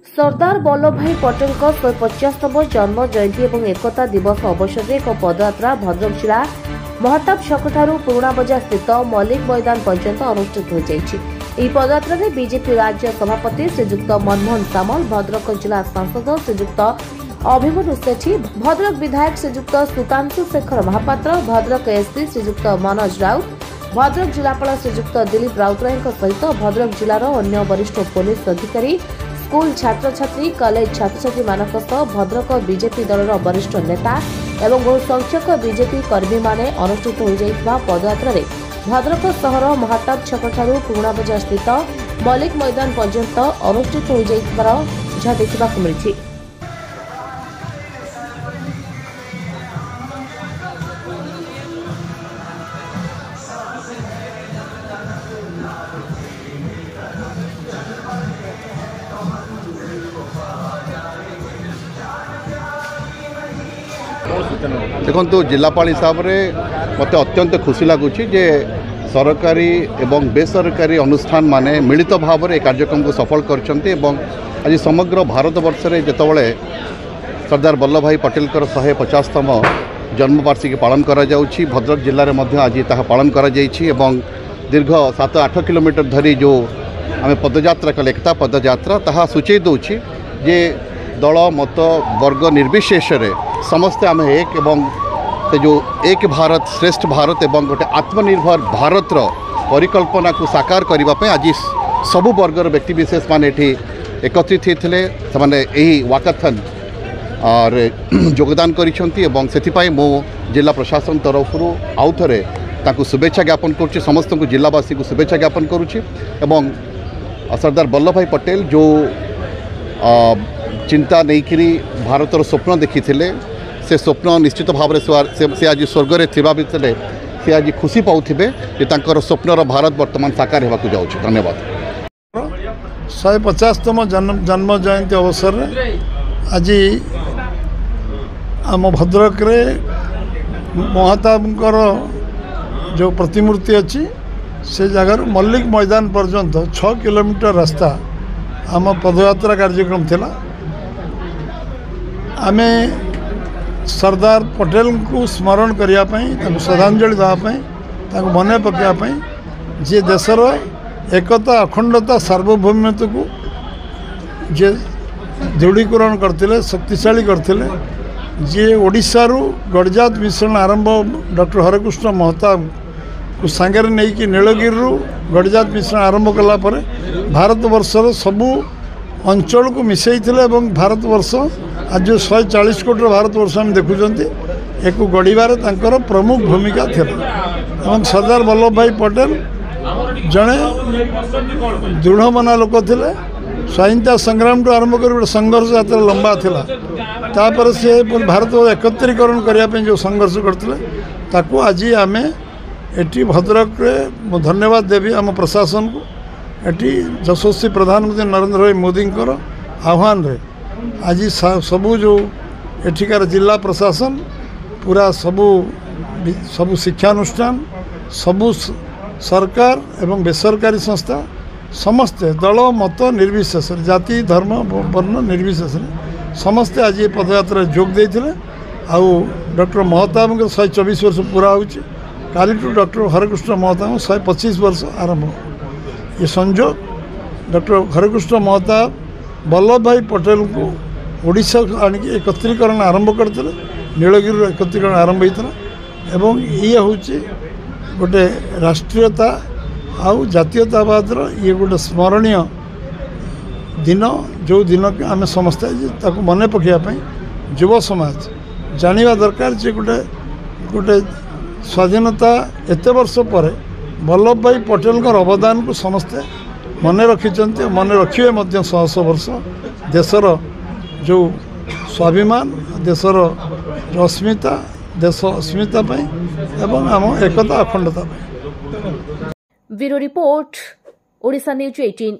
सरदार वल्लभ भाई पटेल 150तम जन्म जयंती और एकता दिवस अवसर में एक पदयात्रा भद्रक जिला महताब छकठारू पुराणा बजार स्थित मल्लिक मैदान पर्यंत अनुष्ठित हो जाएगी। पदयात्रा में बीजेपी राज्य सभापति श्रीजुक्त मनमोहन सामल, भद्रक जिला सांसद श्रीजुक्त अभिमन्यु सेठी, भद्रक विधायक श्रीजुक्त सुतांशु शेखर महापात्र, भद्रक एसपी श्रीजुक्त मनोज राउत, भद्रक जिलापाल श्रीजुक्त दिलीप राउतराय सहित भद्रक जिलार अन्य वरिष्ठ पुलिस अधिकारी, स्कूल छात्र छात्री, कॉलेज छात्र छात्री मानक सह भद्रक बीजेपी दलर वरिष्ठ नेता एवं बहु संख्यक बीजेपी कर्मी माने अनुष्ठित हो जाइथिबा पदयात्रा रे भद्रक सहर महताब छकठारू पुराणा बजार स्थित मल्लिक मैदान पर्यंत अनुष्ठित हो जाइथिबार जहा देखिबाकु मिलिछि। देखो जिलापाल हिसाब से मत अत्यंत खुशी लगुच जे सरकारी एवं बेसरकारी अनुष्ठान माने मिलित भाव में कार्यक्रम को सफल कर समग्र भारत वर्ष में जितेबाला सरदार वल्लभ भाई पटेल 150तम जन्मवार्षिकी पालन करा जाउछि। भद्रक जिले में आज पालन करा जाइछि एवं दीर्घ 7-8 किलोमीटर धरी जो आम पदयात्रा कले एकता पदयात्रा ताहा सूचई दौछि जे दल मत वर्ग निर्विशेष समस्ते आम एक एवं से जो एक भारत श्रेष्ठ भारत एवं गोटे आत्मनिर्भर भारत परिकल्पना को साकार करने आज सबु वर्गर व्यक्तिविशेष माने एकत्रित होते से वाकाथन और योगदान करिसेंती मो जिला प्रशासन तरफ आउ थे शुभेच्छा ज्ञापन करुच्ची। समस्त को जिलावासी को शुभेच्छा ज्ञापन करुच्ची एवं सरदार वल्लभ भाई पटेल जो चिंता नहीं भारतर स्वप्न देखी से स्वप्न निश्चित भाव से आज स्वर्ग में थिबा भितरे से आज खुशी पाउथिबे जे तांकर स्वप्नर भारत वर्तमान साकार होगा जाउछि। धन्यवाद। 150तम जन्म जयंती अवसर में आज आम भद्रक रे महताबकर जो प्रतिमूर्ति अच्छी से जगार मल्लिक मैदान पर्यंत 6 किलोमीटर रास्ता आम पदयात्रा कार्यक्रम थिला। आमे सरदार पटेल को स्मरण करने श्रद्धांजलि देवाई मन पकापी जी देशर एकता अखंडता सार्वभौमत्व को जे दृढ़ीकरण करते शक्तिशाली करते जी ओडिशारू गड़जात मिश्रण आरंभ डॉक्टर हरकृष्ण महताब को सांगे नहीं कि नीलगिरी गड़जात मिश्रण आरंभ कलापर भारत वर्षर सबू अंचल को मिसई भारत वर्ष आज जो 140 कोटी भारत वर्ष हम देखुंत एक गढ़ार तांकर प्रमुख भूमिका थी। सरदार वल्लभ भाई पटेल जड़े दृढ़ मना लोक थे। स्वाधीनता संग्राम टू आरंभ कर संघर्ष यात्रा लंबा थिला तापर से भारत एकत्रीकरण करने जो संघर्ष करते आज आम एटी भद्रक धन्यवाद देवी आम प्रशासन को एटी यशस्वी प्रधानमंत्री नरेंद्र भाई मोदी आह्वान रे आज सबू जो एठिकार जिला प्रशासन पूरा सबू शिक्षानुष्ठान सबू सरकार एवं बेसरकारी संस्था समस्ते दल मत निर्विशेष जाति धर्म वर्ण निर्विशेष समस्ते आज ये पदयात्रा जोग देते। आउ डॉक्टर महताब 124 वर्ष पूरा होची काली डॉक्टर हरकृष्ण महताब 125 वर्ष आरंभ ये संजोग डॉक्टर हरकृष्ण महताब वल्लभ भाई पटेल को ओडिशा आनिक एकत्रीकरण आरंभ करते नीलगिरी एकत्रीकरण आरंभ होता एवं ये हूँ गोटे राष्ट्रीयता आउ जातीयतावाद ये गोटे स्मरणीय दिन जो दिन आम समस्ते मन पकापी युव समाज जानिबा दरकार जे गोटे गोटे स्वाधीनता एत वर्ष पर वल्लभ भाई पटेल अवदान को समस्ते मन रखिंट मन रखिए 100 वर्ष देशर जो स्वाभिमान देशर जो अस्मिता देश अस्मिता एवं आम एकता अखंडता। Bureau report Odisha news 18।